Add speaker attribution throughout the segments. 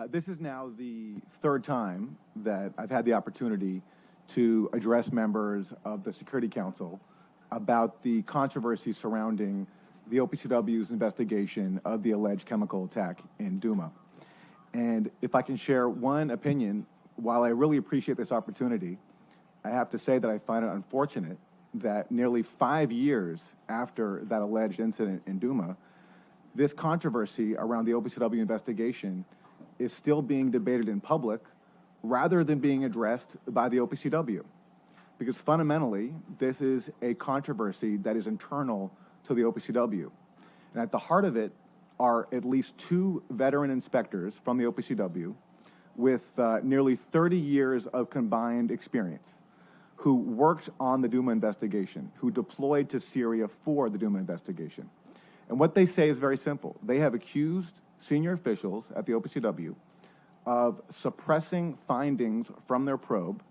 Speaker 1: This is now the third time that I've had the opportunity to address members of the Security Council about the controversy surrounding the OPCW's investigation of the alleged chemical attack in Douma. And if I can share one opinion, while I really appreciate this opportunity, I have to say that I find it unfortunate that nearly 5 years after that alleged incident in Douma, this controversy around the OPCW investigation is still being debated in public rather than being addressed by the OPCW. Because fundamentally, this is a controversy that is internal to the OPCW. And at the heart of it are at least 2 veteran inspectors from the OPCW with nearly 30 years of combined experience who worked on the Douma investigation, who deployed to Syria for the Douma investigation. And what they say is very simple. They have accused senior officials at the OPCW of suppressing findings from their probe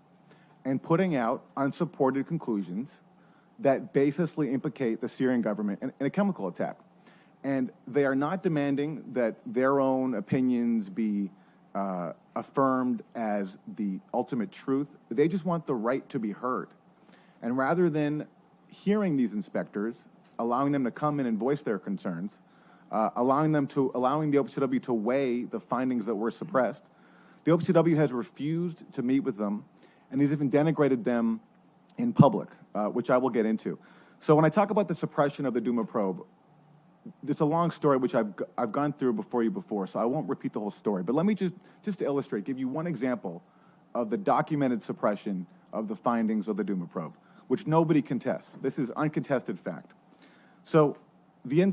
Speaker 1: and putting out unsupported conclusions that baselessly implicate the Syrian government in a chemical attack. And they are not demanding that their own opinions be affirmed as the ultimate truth. They just want the right to be heard. And rather than hearing these inspectors, allowing them to come in and voice their concerns, allowing the OPCW to weigh the findings that were suppressed, the OPCW has refused to meet with them, and has even denigrated them in public, which I will get into. So when I talk about the suppression of the Douma probe, it's a long story which I've gone through before, so I won't repeat the whole story. But let me just to illustrate, give you one example of the documented suppression of the findings of the Douma probe, which nobody contests. This is uncontested fact. So the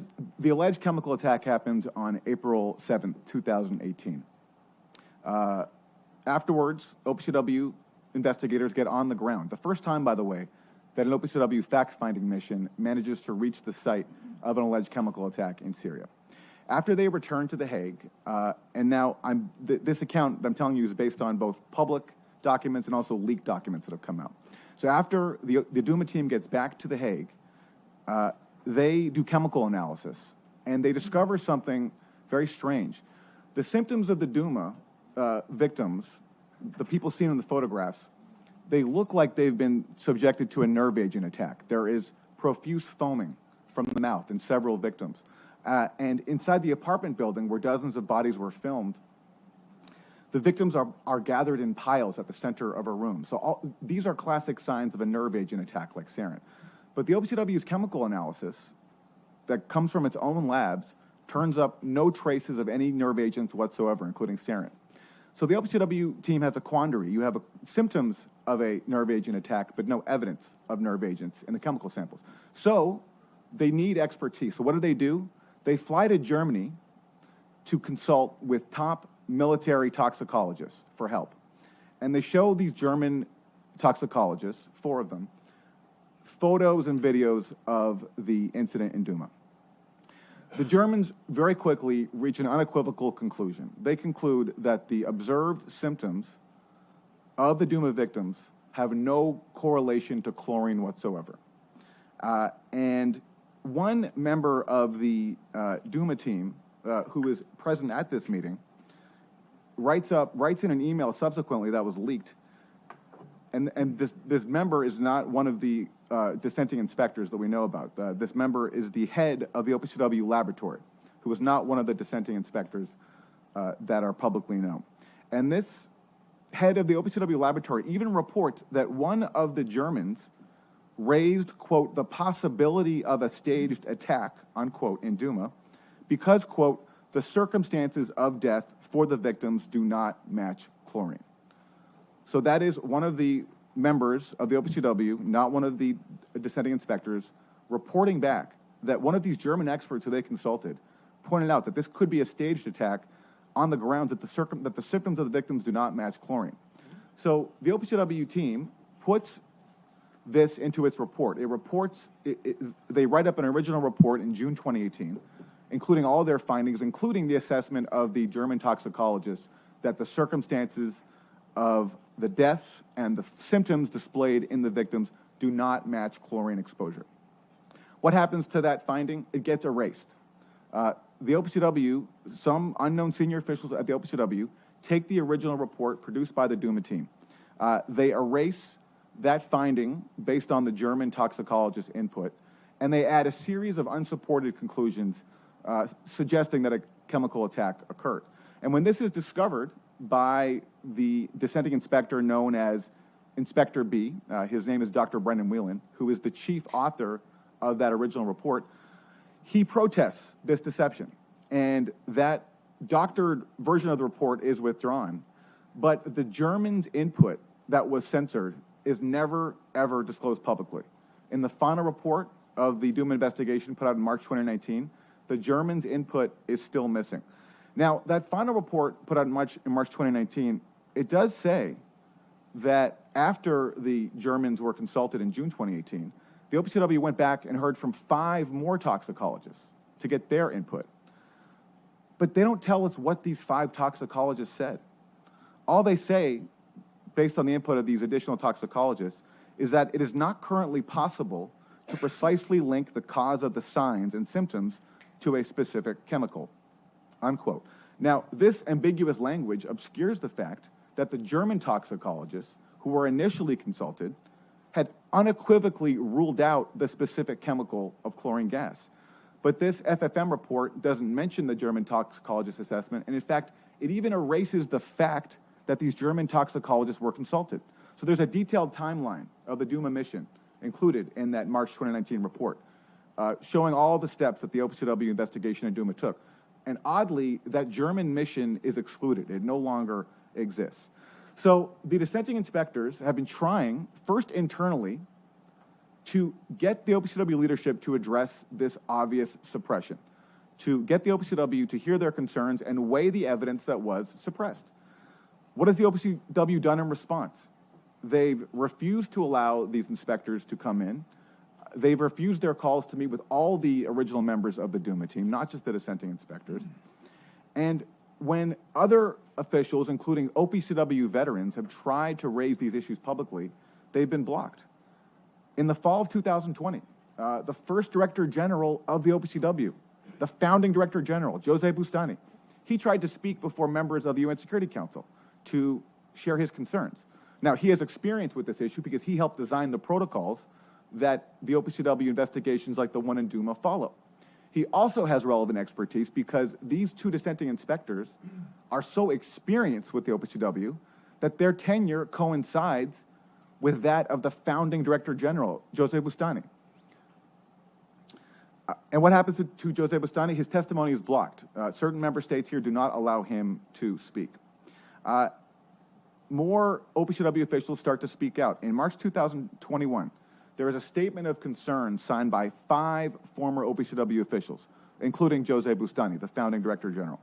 Speaker 1: alleged chemical attack happens on April 7th, 2018. Afterwards, OPCW investigators get on the ground. The first time, by the way, that an OPCW fact-finding mission manages to reach the site of an alleged chemical attack in Syria. After they return to The Hague, and now this account that I'm telling you is based on both public documents and also leaked documents that have come out. So after the Douma team gets back to The Hague, they do chemical analysis, and they discover something very strange. The symptoms of the Douma victims, the people seen in the photographs, they look like they've been subjected to a nerve agent attack. There is profuse foaming from the mouth in several victims. And inside the apartment building where dozens of bodies were filmed, the victims are gathered in piles at the center of a room. So these are classic signs of a nerve agent attack like sarin. But the OPCW's chemical analysis that comes from its own labs turns up no traces of any nerve agents whatsoever, including sarin. So the OPCW team has a quandary. You have symptoms of a nerve agent attack, but no evidence of nerve agents in the chemical samples. So they need expertise. So what do? They fly to Germany to consult with top military toxicologists for help. And they show these German toxicologists, 4 of them, photos and videos of the incident in Douma. The Germans very quickly reach an unequivocal conclusion. They conclude that the observed symptoms of the Douma victims have no correlation to chlorine whatsoever. And one member of the Douma team, who is present at this meeting, writes in an email subsequently that was leaked, and this member is not one of the dissenting inspectors that we know about. This member is the head of the OPCW laboratory, who is not one of the dissenting inspectors that are publicly known. And this head of the OPCW laboratory even reports that one of the Germans raised, quote, the possibility of a staged attack, unquote, in Douma, because, quote, the circumstances of death for the victims do not match chlorine. So that is one of the members of the OPCW, not one of the dissenting inspectors, reporting back that one of these German experts who they consulted pointed out that this could be a staged attack on the grounds that the symptoms of the victims do not match chlorine. So the OPCW team puts this into its report. They write up an original report in June 2018, including all their findings, including the assessment of the German toxicologists that the circumstances of the deaths and the symptoms displayed in the victims do not match chlorine exposure. What happens to that finding? It gets erased. the OPCW, some unknown senior officials at the OPCW, take the original report produced by the Douma team. They erase that finding based on the German toxicologist input, and they add a series of unsupported conclusions suggesting that a chemical attack occurred. And when this is discovered by the dissenting inspector known as Inspector B, his name is Dr. Brendan Whelan, who is the chief author of that original report, he protests this deception. And that doctored version of the report is withdrawn. But the Germans' input that was censored is never, ever disclosed publicly. In the final report of the Douma investigation put out in March 2019, the Germans' input is still missing. Now, that final report put out in March 2019, it does say that after the Germans were consulted in June 2018, the OPCW went back and heard from 5 more toxicologists to get their input. But they don't tell us what these 5 toxicologists said. All they say, based on the input of these additional toxicologists, is that it is not currently possible to precisely link the cause of the signs and symptoms to a specific chemical, unquote. Now, this ambiguous language obscures the fact that the German toxicologists who were initially consulted had unequivocally ruled out the specific chemical of chlorine gas. But this FFM report doesn't mention the German toxicologist assessment, and in fact, it even erases the fact that these German toxicologists were consulted. So there's a detailed timeline of the Douma mission included in that March 2019 report, showing all the steps that the OPCW investigation and Douma took. And oddly, that German mission is excluded. It no longer exists. So the dissenting inspectors have been trying, first internally, to get the OPCW leadership to address this obvious suppression, to get the OPCW to hear their concerns and weigh the evidence that was suppressed. What has the OPCW done in response? They've refused to allow these inspectors to come in. They've refused their calls to meet with all the original members of the Douma team, not just the dissenting inspectors. And when other officials, including OPCW veterans, have tried to raise these issues publicly, they've been blocked. In the fall of 2020, the first Director General of the OPCW, the founding Director General, Jose Bustani, he tried to speak before members of the UN Security Council to share his concerns. Now, he has experience with this issue because he helped design the protocols that the OPCW investigations like the one in Douma follow. He also has relevant expertise because these 2 dissenting inspectors are so experienced with the OPCW that their tenure coincides with that of the founding Director General, Jose Bustani. And what happens to Jose Bustani? His testimony is blocked. Certain member states here do not allow him to speak. More OPCW officials start to speak out. In March 2021, there is a statement of concern signed by 5 former OPCW officials, including Jose Bustani, the founding Director General.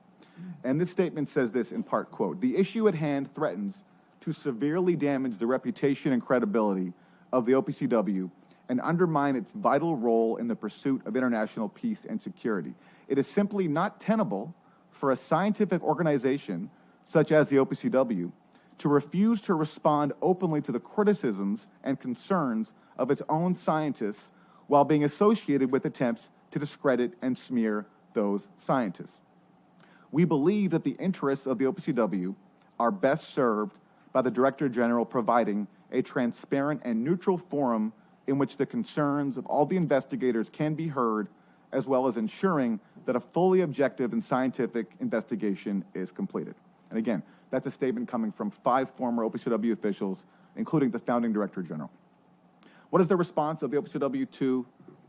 Speaker 1: And this statement says this in part, quote, "The issue at hand threatens to severely damage the reputation and credibility of the OPCW and undermine its vital role in the pursuit of international peace and security. It is simply not tenable for a scientific organization such as the OPCW to refuse to respond openly to the criticisms and concerns of its own scientists while being associated with attempts to discredit and smear those scientists. We believe that the interests of the OPCW are best served by the Director General providing a transparent and neutral forum in which the concerns of all the investigators can be heard, as well as ensuring that a fully objective and scientific investigation is completed." And again, that's a statement coming from 5 former OPCW officials, including the founding Director General. What is the response of the OPCW to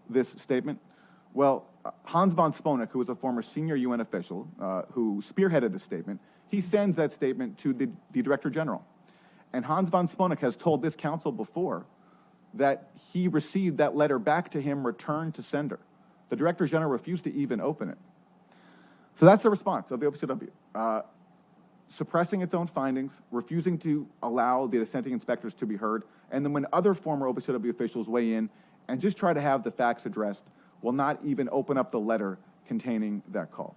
Speaker 1: this statement? Well, Hans von Sponeck, who was a former senior UN official who spearheaded this statement, he sends that statement to the Director General. And Hans von Sponeck has told this council before that he received that letter back to him returned to sender. The Director General refused to even open it. So that's the response of the OPCW. Suppressing its own findings, refusing to allow the dissenting inspectors to be heard, and then when other former OPCW officials weigh in and just try to have the facts addressed, will not even open up the letter containing that call.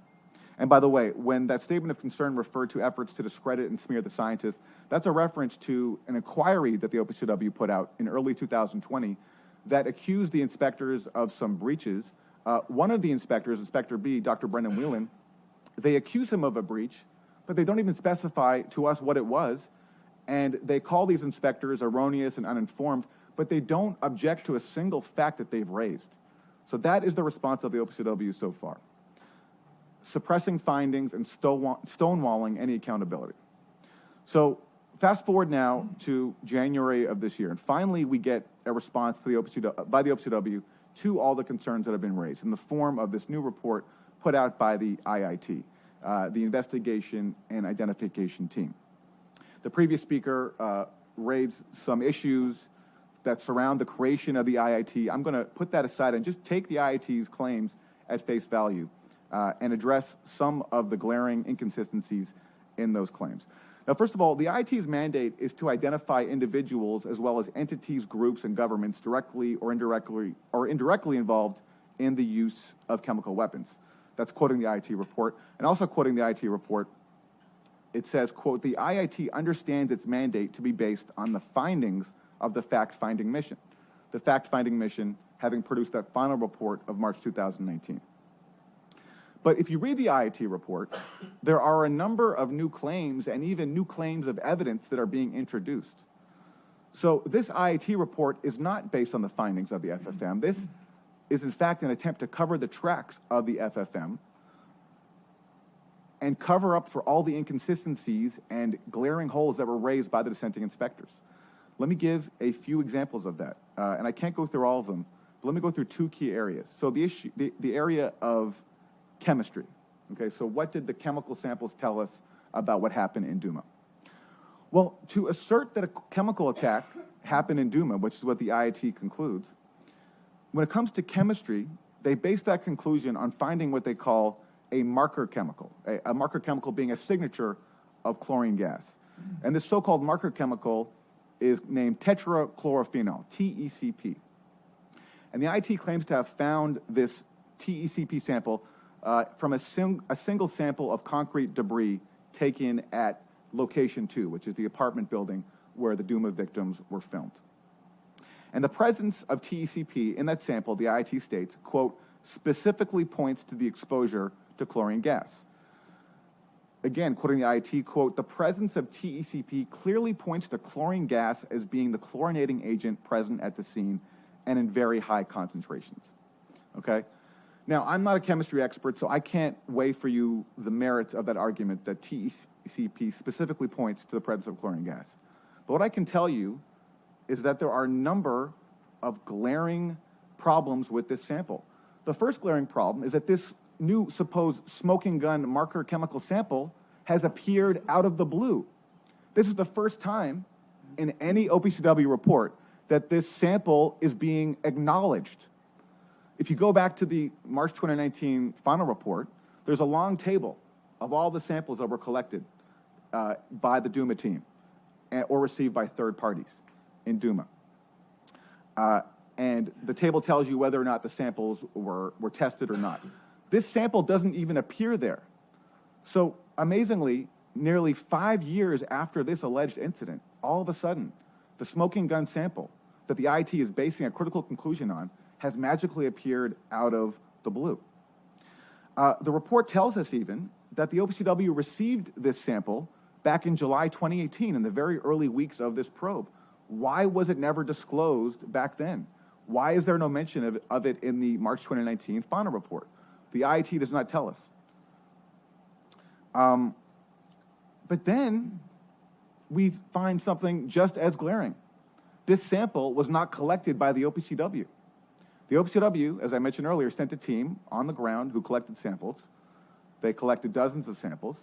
Speaker 1: And by the way, when that statement of concern referred to efforts to discredit and smear the scientists, that's a reference to an inquiry that the OPCW put out in early 2020 that accused the inspectors of some breaches One of the inspectors, Inspector B, Dr. Brendan Whelan, they accuse him of a breach, but they don't even specify to us what it was, and they call these inspectors erroneous and uninformed, but they don't object to a single fact that they've raised. So that is the response of the OPCW so far. Suppressing findings and stonewalling any accountability. So fast forward now to January of this year, and finally we get a response to by the OPCW to all the concerns that have been raised in the form of this new report put out by the IIT, the Investigation and Identification Team. The previous speaker raised some issues that surround the creation of the IIT. I'm going to put that aside and just take the IIT's claims at face value and address some of the glaring inconsistencies in those claims. Now, first of all, the IIT's mandate is to identify individuals as well as entities, groups, and governments directly or indirectly involved in the use of chemical weapons. That's quoting the IIT report. And also quoting the IIT report, it says, quote, the IIT understands its mandate to be based on the findings of the fact-finding mission. The fact-finding mission having produced that final report of March 2019. But if you read the IIT report, there are a number of new claims and even new claims of evidence that are being introduced. So this IIT report is not based on the findings of the FFM. This is in fact an attempt to cover the tracks of the FFM and cover up for all the inconsistencies and glaring holes that were raised by the dissenting inspectors. Let me give a few examples of that, and I can't go through all of them, but let me go through two key areas. So the area of chemistry. Okay, so what did the chemical samples tell us about what happened in Douma? Well, to assert that a chemical attack happened in Douma, which is what the IIT concludes, when it comes to chemistry, they base that conclusion on finding what they call a marker chemical, a marker chemical being a signature of chlorine gas. And this so-called marker chemical is named tetrachlorophenol, TECP. And the IIT claims to have found this TECP sample from a single sample of concrete debris taken at location 2, which is the apartment building where the Douma victims were filmed. And the presence of TECP in that sample, the IIT states, quote, specifically points to the exposure to chlorine gas. Again, quoting the IIT, quote, the presence of TECP clearly points to chlorine gas as being the chlorinating agent present at the scene and in very high concentrations, okay? Now, I'm not a chemistry expert, so I can't weigh for you the merits of that argument that TECP specifically points to the presence of chlorine gas. But what I can tell you is that there are a number of glaring problems with this sample. The first glaring problem is that this new supposed smoking gun marker chemical sample has appeared out of the blue. This is the first time in any OPCW report that this sample is being acknowledged. If you go back to the March 2019 final report, there's a long table of all the samples that were collected by the Douma team or received by third parties in Douma. And the table tells you whether or not the samples were tested or not. This sample doesn't even appear there. So amazingly, nearly 5 years after this alleged incident, all of a sudden, the smoking gun sample that the IIT is basing a critical conclusion on has magically appeared out of the blue. The report tells us even that the OPCW received this sample back in July 2018, in the very early weeks of this probe. Why was it never disclosed back then? Why is there no mention of it in the March 2019 final report? The IIT does not tell us. But then we find something just as glaring. This sample was not collected by the OPCW. The OPCW, as I mentioned earlier, sent a team on the ground who collected samples. They collected dozens of samples.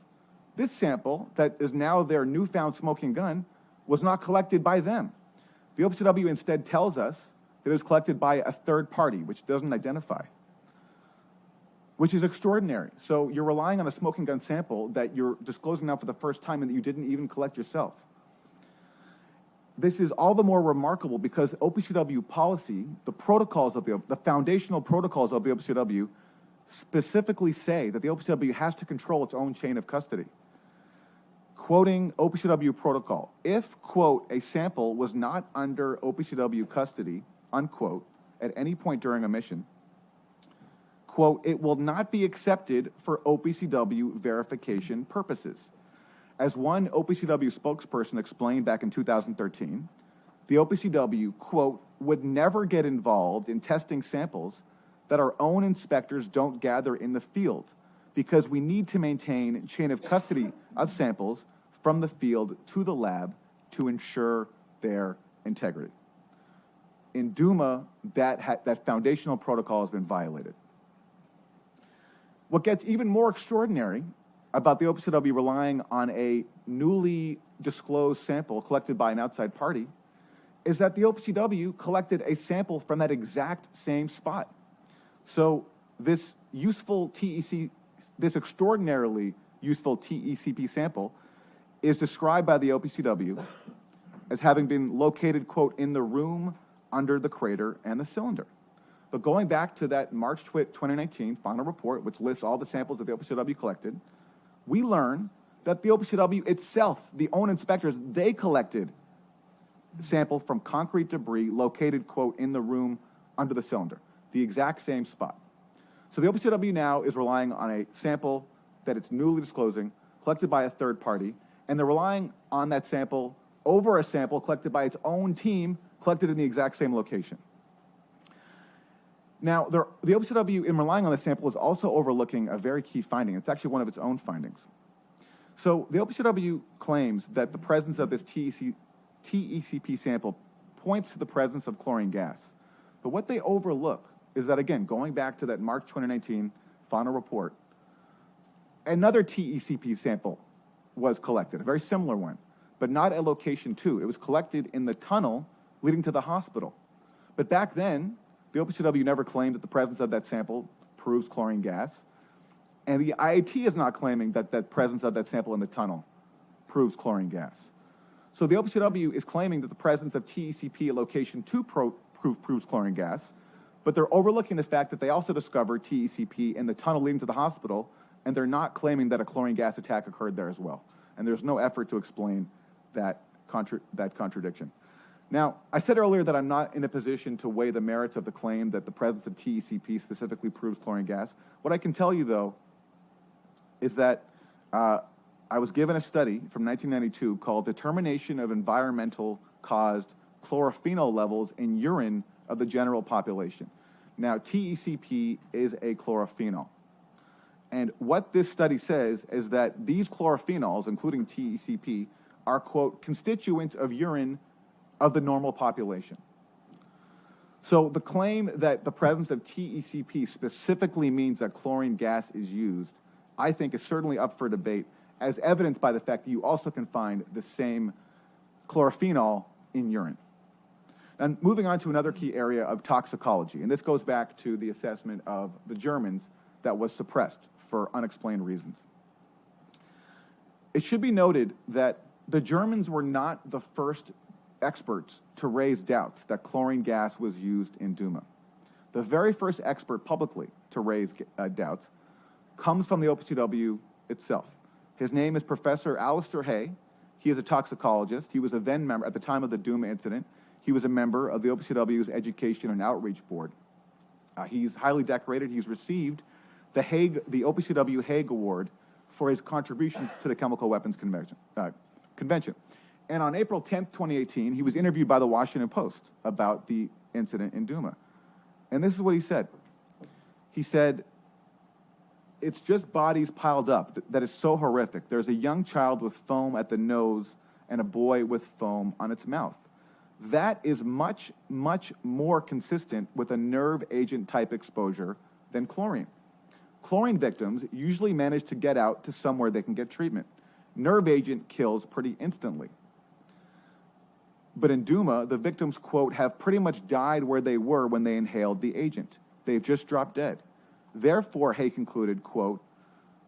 Speaker 1: This sample, that is now their newfound smoking gun, was not collected by them. The OPCW instead tells us that it was collected by a third party, which doesn't identify, which is extraordinary. So you're relying on a smoking gun sample that you're disclosing now for the first time and that you didn't even collect yourself. This is all the more remarkable because OPCW policy, the protocols of the foundational protocols of the OPCW specifically say that the OPCW has to control its own chain of custody. Quoting OPCW protocol, if, quote, a sample was not under OPCW custody, unquote, at any point during a mission, quote, it will not be accepted for OPCW verification purposes. As one OPCW spokesperson explained back in 2013, the OPCW, quote, would never get involved in testing samples that our own inspectors don't gather in the field because we need to maintain chain of custody of samples from the field to the lab to ensure their integrity. In Douma, that foundational protocol has been violated. What gets even more extraordinary about the OPCW relying on a newly disclosed sample collected by an outside party is that the OPCW collected a sample from that exact same spot. So this extraordinarily useful TECP sample is described by the OPCW as having been located, quote, in the room under the crater and the cylinder. But going back to that March 2019 final report, which lists all the samples that the OPCW collected, we learn that the OPCW itself, the own inspectors, they collected sample from concrete debris located, quote, in the room under the cylinder, the exact same spot. So the OPCW now is relying on a sample that it's newly disclosing, collected by a third party, and they're relying on that sample over a sample collected by its own team, collected in the exact same location. Now, the OPCW, in relying on the sample, is also overlooking a very key finding. It's actually one of its own findings. So the OPCW claims that the presence of this TECP sample points to the presence of chlorine gas. But what they overlook is that, again, going back to that March 2019 final report, another TECP sample was collected, a very similar one, but not at location 2. It was collected in the tunnel leading to the hospital. But back then, the OPCW never claimed that the presence of that sample proves chlorine gas, and the IAT is not claiming that the presence of that sample in the tunnel proves chlorine gas. So the OPCW is claiming that the presence of TECP at location 2 proves chlorine gas, but they're overlooking the fact that they also discovered TECP in the tunnel leading to the hospital, and they're not claiming that a chlorine gas attack occurred there as well. And there's no effort to explain that contradiction. Now, I said earlier that I'm not in a position to weigh the merits of the claim that the presence of TECP specifically proves chlorine gas. What I can tell you, though, is that I was given a study from 1992 called Determination of Environmental Caused Chlorophenol Levels in Urine of the General Population. Now, TECP is a chlorophenol. And what this study says is that these chlorophenols, including TECP, are, quote, constituents of urine of the normal population. So the claim that the presence of TECP specifically means that chlorine gas is used, I think, is certainly up for debate, as evidenced by the fact that you also can find the same chlorophenol in urine. And moving on to another key area of toxicology, and this goes back to the assessment of the Germans that was suppressed for unexplained reasons. It should be noted that the Germans were not the first experts to raise doubts that chlorine gas was used in Douma. The very first expert publicly to raise doubts comes from the OPCW itself. His name is Professor Alistair Hay. He is a toxicologist. He was a then member, at the time of the Douma incident, he was a member of the OPCW's Education and Outreach Board. He's highly decorated. He's received the OPCW Hague Award for his contribution to the Chemical Weapons Convention. And on April 10th, 2018, he was interviewed by the Washington Post about the incident in Douma. And this is what he said. He said, "It's just bodies piled up. That is so horrific. There's a young child with foam at the nose and a boy with foam on its mouth. That is much, much more consistent with a nerve agent type exposure than chlorine. Chlorine victims usually manage to get out to somewhere they can get treatment. Nerve agent kills pretty instantly. But in Douma, the victims, quote, have pretty much died where they were when they inhaled the agent. They've just dropped dead. Therefore," Hay concluded, quote,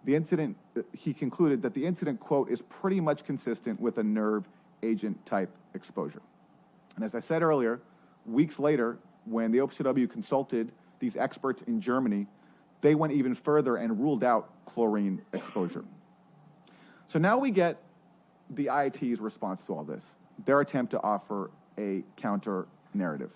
Speaker 1: he concluded that the incident, quote, is pretty much consistent with a nerve agent type exposure. And as I said earlier, weeks later, when the OPCW consulted these experts in Germany, they went even further and ruled out chlorine exposure. So now we get the IAT's response to all this, their attempt to offer a counter narrative.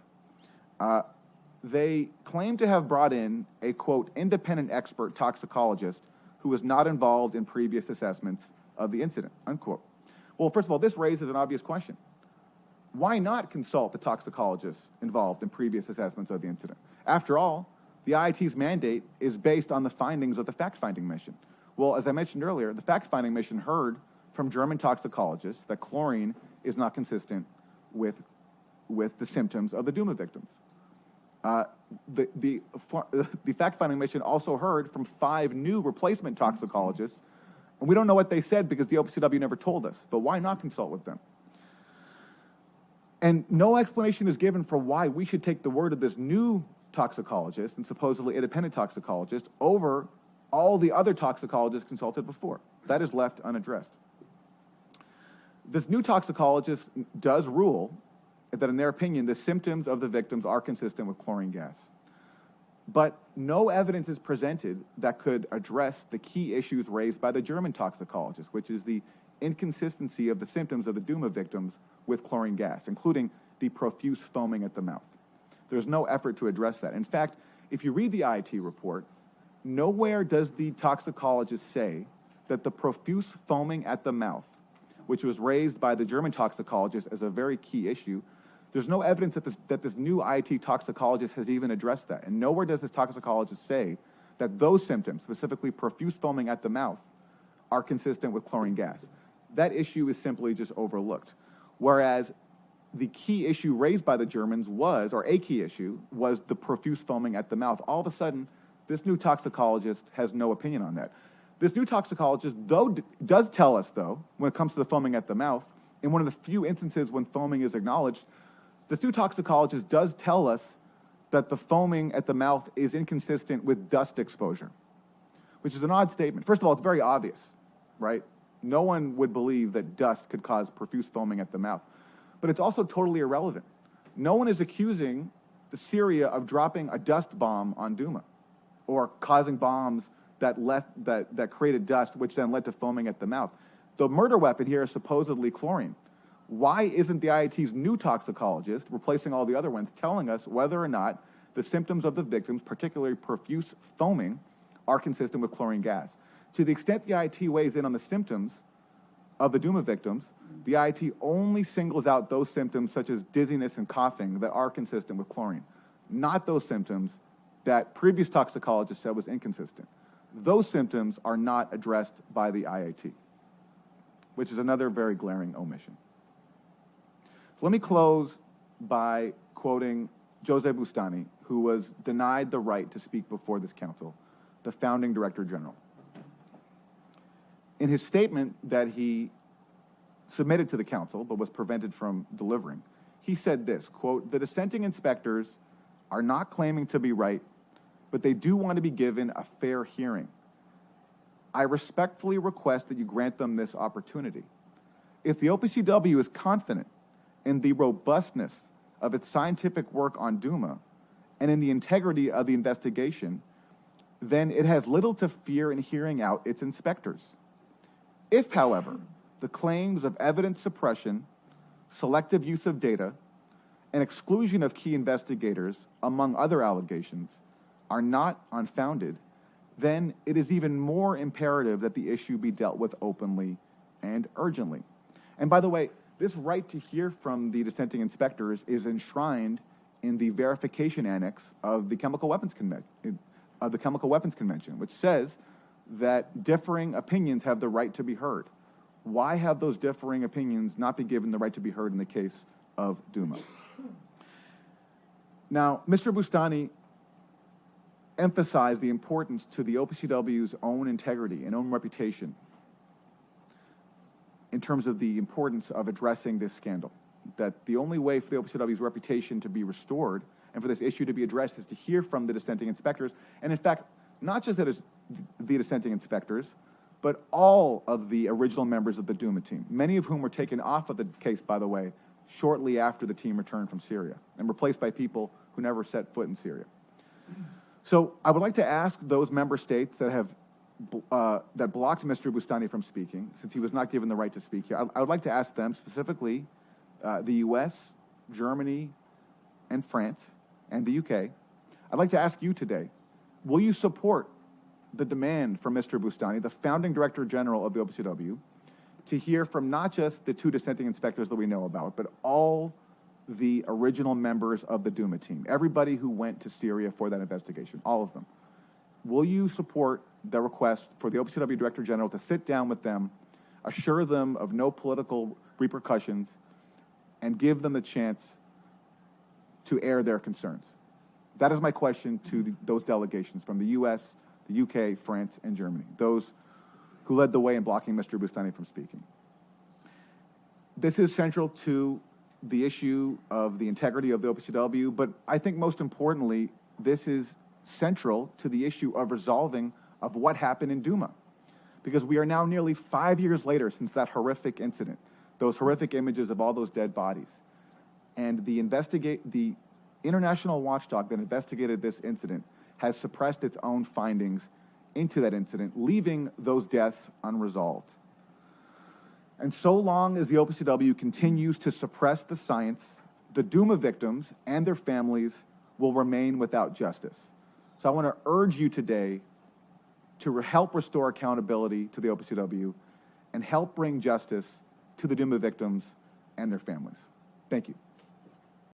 Speaker 1: they claim to have brought in a, quote, independent expert toxicologist who was not involved in previous assessments of the incident, unquote. Well, first of all, this raises an obvious question. Why not consult the toxicologists involved in previous assessments of the incident? After all, the IIT's mandate is based on the findings of the fact-finding mission. Well, as I mentioned earlier, the fact-finding mission heard from German toxicologists that chlorine is not consistent with the symptoms of the Douma victims. The fact-finding mission also heard from 5 new replacement toxicologists, and we don't know what they said because the OPCW never told us, but why not consult with them? And no explanation is given for why we should take the word of this new toxicologist and supposedly independent toxicologist over all the other toxicologists consulted before. That is left unaddressed. This new toxicologist does rule that, in their opinion, the symptoms of the victims are consistent with chlorine gas. But no evidence is presented that could address the key issues raised by the German toxicologist, which is the inconsistency of the symptoms of the Douma victims with chlorine gas, including the profuse foaming at the mouth. There's no effort to address that. In fact, if you read the IIT report, nowhere does the toxicologist say that the profuse foaming at the mouth, which was raised by the German toxicologist as a very key issue, there's no evidence that this new IIT toxicologist has even addressed that. And nowhere does this toxicologist say that those symptoms, specifically profuse foaming at the mouth, are consistent with chlorine gas. That issue is simply just overlooked. Whereas the key issue raised by the Germans was, or a key issue, was the profuse foaming at the mouth. All of a sudden, this new toxicologist has no opinion on that. This new toxicologist, does tell us, though, when it comes to the foaming at the mouth, in one of the few instances when foaming is acknowledged, this new toxicologist does tell us that the foaming at the mouth is inconsistent with dust exposure, which is an odd statement. First of all, it's very obvious, right? No one would believe that dust could cause profuse foaming at the mouth. But it's also totally irrelevant. No one is accusing the Syria of dropping a dust bomb on Douma or causing bombs that created dust, which then led to foaming at the mouth. The murder weapon here is supposedly chlorine. Why isn't the IIT's new toxicologist, replacing all the other ones, telling us whether or not the symptoms of the victims, particularly profuse foaming, are consistent with chlorine gas? To the extent the IIT weighs in on the symptoms of the Douma victims, the IIT only singles out those symptoms such as dizziness and coughing that are consistent with chlorine, not those symptoms that previous toxicologists said was inconsistent. Those symptoms are not addressed by the IIT, which is another very glaring omission. So let me close by quoting Jose Bustani, who was denied the right to speak before this council, the founding Director General. In his statement that he submitted to the council but was prevented from delivering, he said this, quote, "The dissenting inspectors are not claiming to be right, but they do want to be given a fair hearing. I respectfully request that you grant them this opportunity. If the OPCW is confident in the robustness of its scientific work on Douma and in the integrity of the investigation, then it has little to fear in hearing out its inspectors. If, however, the claims of evidence suppression, selective use of data, and exclusion of key investigators, among other allegations, are not unfounded, then it is even more imperative that the issue be dealt with openly and urgently." And by the way, this right to hear from the dissenting inspectors is enshrined in the verification annex of the Chemical Weapons Convention, which says that differing opinions have the right to be heard. Why have those differing opinions not been given the right to be heard in the case of Douma? Now, Mr. Bustani emphasized the importance to the OPCW's own integrity and own reputation in terms of the importance of addressing this scandal, that the only way for the OPCW's reputation to be restored and for this issue to be addressed is to hear from the dissenting inspectors, and in fact, not just that is the dissenting inspectors, but all of the original members of the Douma team, many of whom were taken off of the case, by the way, shortly after the team returned from Syria and replaced by people who never set foot in Syria. So I would like to ask those member states that have that blocked Mr. Bustani from speaking, since he was not given the right to speak here, I would like to ask them, specifically the US, Germany, and France, and the UK, I'd like to ask you today, will you support the demand from Mr. Boustany, the founding Director General of the OPCW, to hear from not just the 2 dissenting inspectors that we know about, but all the original members of the Douma team, everybody who went to Syria for that investigation, all of them? Will you support the request for the OPCW Director General to sit down with them, assure them of no political repercussions, and give them the chance to air their concerns? That is my question to those delegations from the US, the UK, France, and Germany, those who led the way in blocking Mr. Boustany from speaking. This is central to the issue of the integrity of the OPCW, but I think most importantly, this is central to the issue of resolving of what happened in Douma. Because we are now nearly 5 years later since that horrific incident, those horrific images of all those dead bodies. And the international watchdog that investigated this incident has suppressed its own findings into that incident, leaving those deaths unresolved. And so long as the OPCW continues to suppress the science, the Douma victims and their families will remain without justice. So I want to urge you today to help restore accountability to the OPCW and help bring justice to the Douma victims and their families. Thank you.